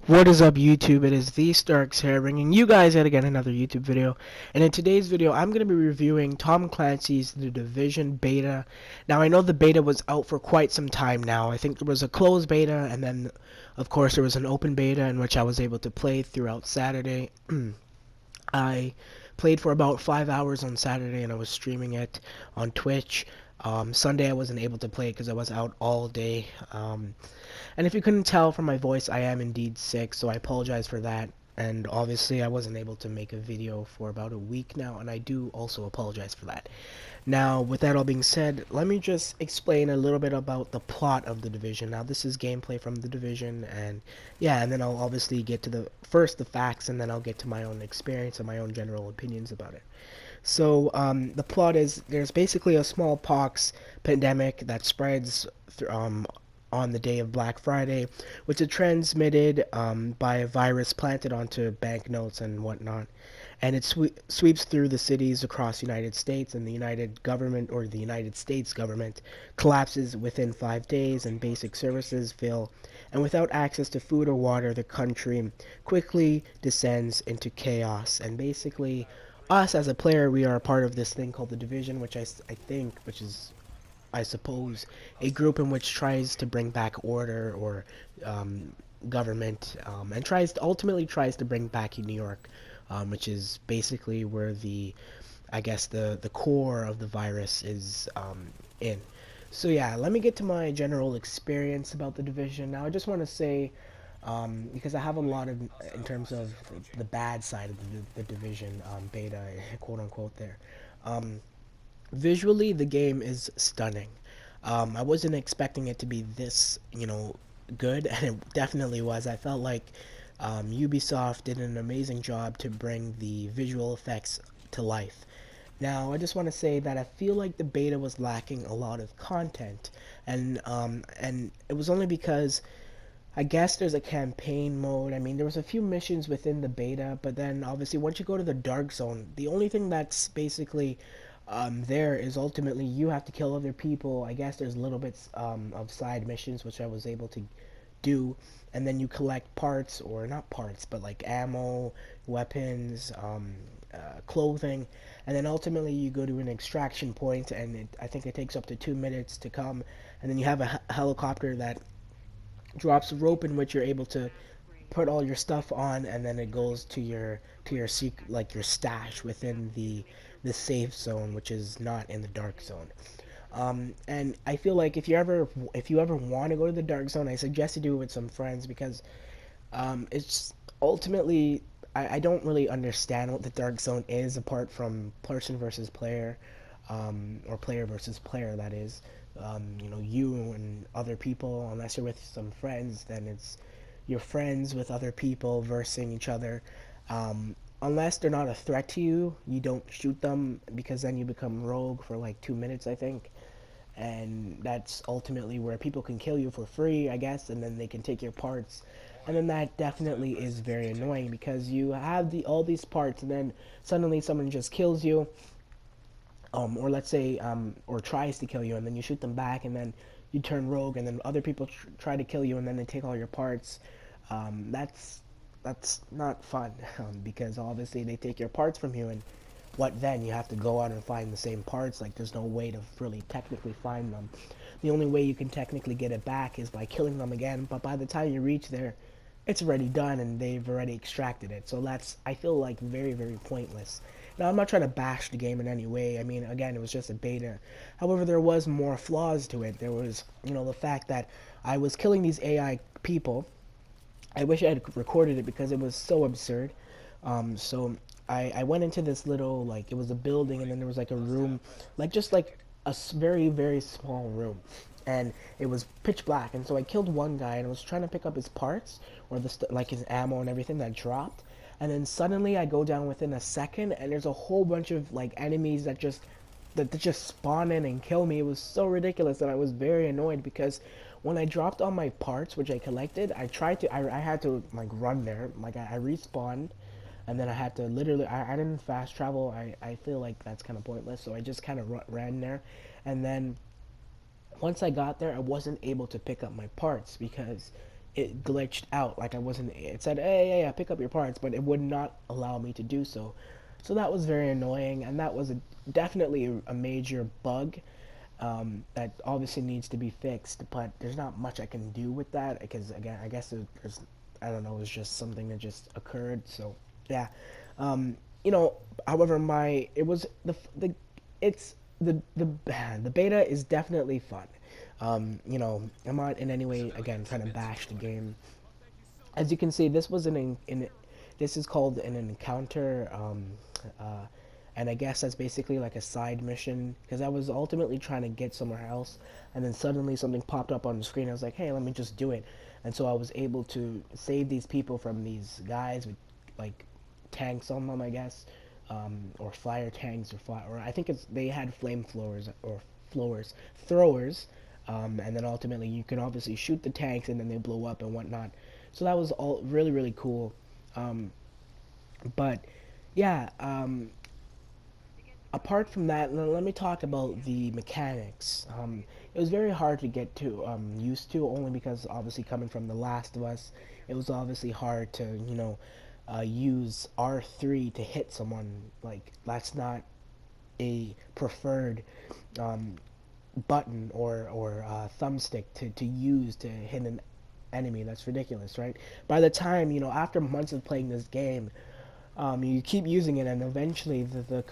What is up, YouTube? It is TheStarkz here, bringing you guys yet again another YouTube video. And in today's video, I'm going to be reviewing Tom Clancy's The Division beta. Now, I know the beta was out for quite some time now. I think there was a closed beta, and then, of course, there was an open beta in which I was able to play throughout Saturday. I played for about 5 hours on Saturday, and I was streaming it on Twitch. Sunday, I wasn't able to play because I was out all day. And if you couldn't tell from my voice, I am indeed sick, so I apologize for that. And obviously, I wasn't able to make a video for about a week now, and I do also apologize for that. Now, with that all being said, let me just explain a little bit about the plot of The Division. Now, this is gameplay from The Division, and yeah, and then I'll obviously get to the facts, and then I'll get to my own experience and my own general opinions about it. So, the plot is there's basically a smallpox pandemic that spreads on the day of Black Friday, which is transmitted by a virus planted onto banknotes and whatnot. And it sweeps through the cities across the United States, and the United government, or the United States government, collapses within 5 days, and basic services fail. And without access to food or water, the country quickly descends into chaos. And basically, us as a player, we are a part of this thing called the Division, which I think, which is I suppose, a group in which tries to bring back order or government, and ultimately tries to bring back New York, which is basically where I guess the core of the virus is in. So yeah, let me get to my general experience about the Division. Now, I just want to say, because I have a lot of, in terms of the bad side of the Division beta, quote unquote, there. Um, Visually, the game is stunning. I wasn't expecting it to be this, good, and it definitely was. I felt like Ubisoft did an amazing job to bring the visual effects to life. Now, I just want to say that I feel like the beta was lacking a lot of content, and it was only because I guess there's a campaign mode. I mean, there was a few missions within the beta, but then obviously once you go to the dark zone, the only thing that's basically there is ultimately you have to kill other people. I guess there's little bits of side missions which I was able to do, and then you collect parts, or not parts, but like ammo, weapons, clothing, and then ultimately you go to an extraction point, and I think it takes up to 2 minutes to come, and then you have a helicopter that drops a rope in which you're able to put all your stuff on, and then it goes to your like your stash within the safe zone, which is not in the dark zone. And I feel like if you ever want to go to the dark zone, I suggest you do it with some friends, because it's ultimately, I don't really understand what the dark zone is apart from person versus player, or player versus player, that is. You and other people, unless you're with some friends, then it's your friends with other people versing each other. Unless they're not a threat to you, you don't shoot them, because then you become rogue for like 2 minutes, I think. And that's ultimately where people can kill you for free, I guess, and then they can take your parts. And then that definitely is very annoying, because you have all these parts, and then suddenly someone just kills you, or let's say, or tries to kill you, and then you shoot them back, and then you turn rogue, and then other people try to kill you, and then they take all your parts. That's not fun, because obviously they take your parts from you, and what then? You have to go out and find the same parts. Like, there's no way to really technically find them. The only way you can technically get it back is by killing them again, but by the time you reach there, it's already done, and they've already extracted it. So that's, I feel like, very, very pointless. Now, I'm not trying to bash the game in any way. I mean, again, it was just a beta. However, there was more flaws to it. There was, the fact that I was killing these AI people. I wish I had recorded it, because it was so absurd. So I went into this little, like, it was a building, and then there was like a room, like, just like a very, very small room. And it was pitch black, and so I killed one guy, and I was trying to pick up his parts, or like his ammo and everything that dropped. And then suddenly I go down within a second, and there's a whole bunch of like enemies that just spawn in and kill me. It was so ridiculous, and I was very annoyed, because when I dropped all my parts, which I collected, I had to like run there, like I respawned, and then I had to literally, I didn't fast travel. I feel like that's kind of pointless, so I just kind of ran there, and then once I got there, I wasn't able to pick up my parts, because it glitched out. Like I wasn't. It said, "Hey, yeah, yeah, pick up your parts," but it would not allow me to do so. So that was very annoying, and that was definitely a major bug that obviously needs to be fixed. But there's not much I can do with that because again, I guess there's, I don't know, it was just something that just occurred. So yeah, um, you know. However, my it was the it's the beta is definitely fun. I'm not in any way again trying to bash the game. As you can see, this was this is called an encounter, uh, and I guess that's basically like a side mission because I was ultimately trying to get somewhere else, and then suddenly something popped up on the screen. I was like, hey, let me just do it, and so I was able to save these people from these guys with like tanks on them, I guess, or fire tanks or I think they had flamethrowers or flowers throwers, and then ultimately you can obviously shoot the tanks and then they blow up and whatnot. So that was all really really cool. Um, but yeah, apart from that, let me talk about the mechanics. It was very hard to get to used to, only because obviously coming from The Last of Us, it was obviously hard to use R3 to hit someone. Like that's not a preferred um, button or thumbstick to use to hit an enemy. That's ridiculous, right? By the time after months of playing this game, you keep using it, and eventually the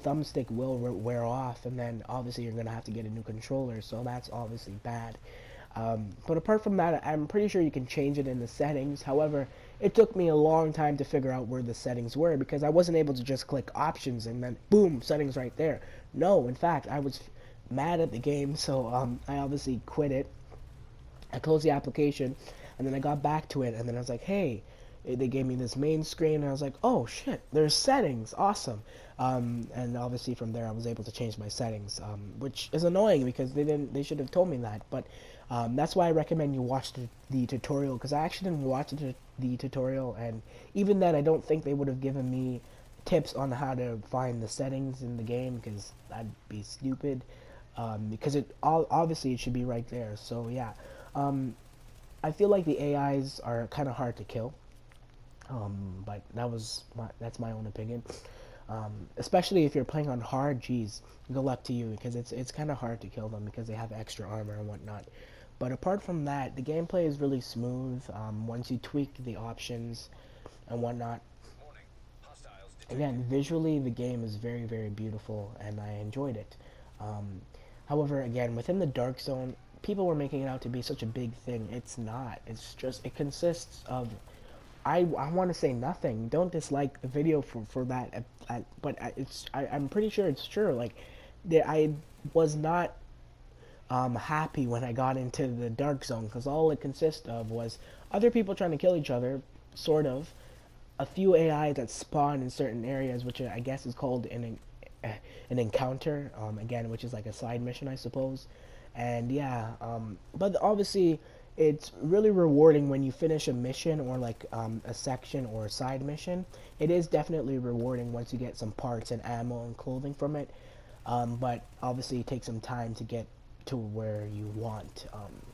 thumbstick will wear off, and then obviously you're gonna have to get a new controller. So that's obviously bad. But apart from that, I'm pretty sure you can change it in the settings. However, it took me a long time to figure out where the settings were because I wasn't able to just click options and then boom, settings right there. No, in fact, I was mad at the game, so I obviously quit it. I closed the application, and then I got back to it, and then I was like, hey, they gave me this main screen, and I was like, oh shit, there's settings, awesome. And obviously from there I was able to change my settings, which is annoying because they should have told me that. But that's why I recommend you watch the tutorial, because I actually didn't watch the tutorial, and even then I don't think they would have given me tips on how to find the settings in the game, because that'd be stupid. Because obviously it should be right there. So yeah, um, I feel like the AIs are kind of hard to kill. But that's my own opinion. Especially if you're playing on hard, geez, good luck to you because it's kind of hard to kill them because they have extra armor and whatnot. But apart from that, the gameplay is really smooth. Once you tweak the options and whatnot, again, visually the game is very very beautiful and I enjoyed it. Um, However, again, within the dark zone, people were making it out to be such a big thing. It's not. It's just it consists of I want to say nothing. Don't dislike the video for that. But I'm pretty sure it's true. Like, I was not happy when I got into the dark zone because all it consists of was other people trying to kill each other, sort of. A few AI that spawn in certain areas, which I guess is called an encounter. Again, which is like a side mission, I suppose. And yeah, but obviously it's really rewarding when you finish a mission or like a section or a side mission. It is definitely rewarding once you get some parts and ammo and clothing from it. But obviously it takes some time to get to where you want,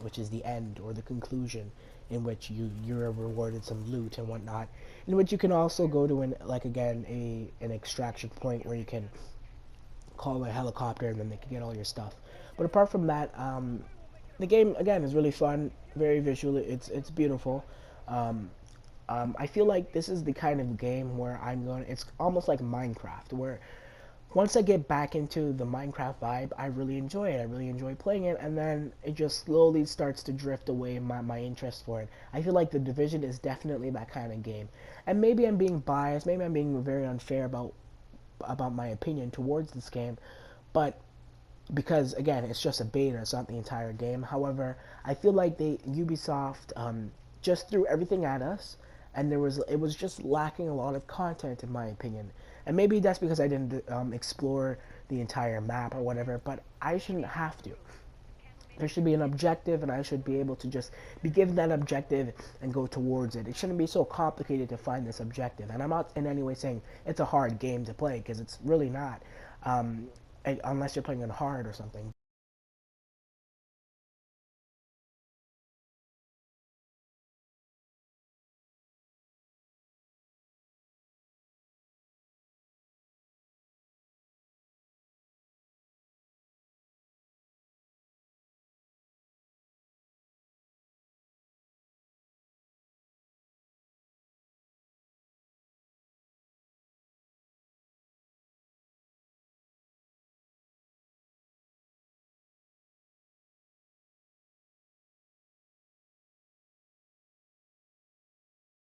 which is the end or the conclusion, in which you're rewarded some loot and whatnot, in which you can also go to like again an extraction point where you can call a helicopter and then they can get all your stuff. But apart from that, the game again is really fun, very visually. It's beautiful. Um, I feel like this is the kind of game where I'm going. It's almost like Minecraft, where once I get back into the Minecraft vibe, I really enjoy it. I really enjoy playing it, and then it just slowly starts to drift away my interest for it. I feel like The Division is definitely that kind of game. And maybe I'm being biased, maybe I'm being very unfair about my opinion towards this game, but because again, it's just a beta, it's not the entire game. However, I feel like Ubisoft just threw everything at us, and it was just lacking a lot of content in my opinion. And maybe that's because I didn't explore the entire map or whatever. But I shouldn't have to. There should be an objective, and I should be able to just be given that objective and go towards it. It shouldn't be so complicated to find this objective. And I'm not in any way saying it's a hard game to play, because it's really not, um, unless you're playing on hard or something.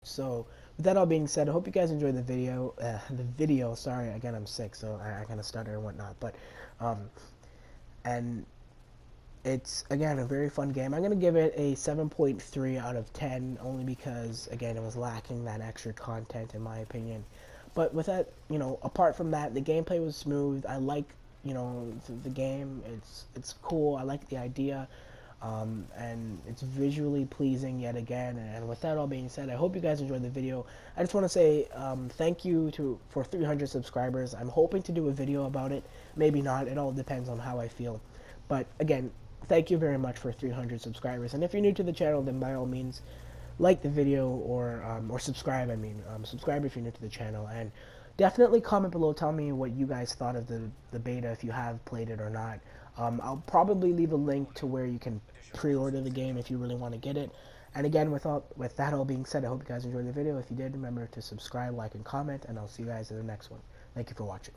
So with that all being said, I hope you guys enjoyed the video. Sorry, again, I'm sick, so I kind of stutter and whatnot. But um, and it's again a very fun game. I'm gonna give it a 7.3 out of 10, only because again it was lacking that extra content in my opinion. But with that, apart from that, the gameplay was smooth. I like, the game. It's cool. I like the idea. And it's visually pleasing yet again. And with that all being said, I hope you guys enjoyed the video. I just want to say thank you for 300 subscribers. I'm hoping to do a video about it. Maybe not. It all depends on how I feel. But again, thank you very much for 300 subscribers. And if you're new to the channel, then by all means, like the video or subscribe. Subscribe if you're new to the channel, and definitely comment below. Tell me what you guys thought of the beta, if you have played it or not. I'll probably leave a link to where you can pre-order the game if you really want to get it. And again, with that all being said, I hope you guys enjoyed the video. If you did, remember to subscribe, like, and comment, and I'll see you guys in the next one. Thank you for watching.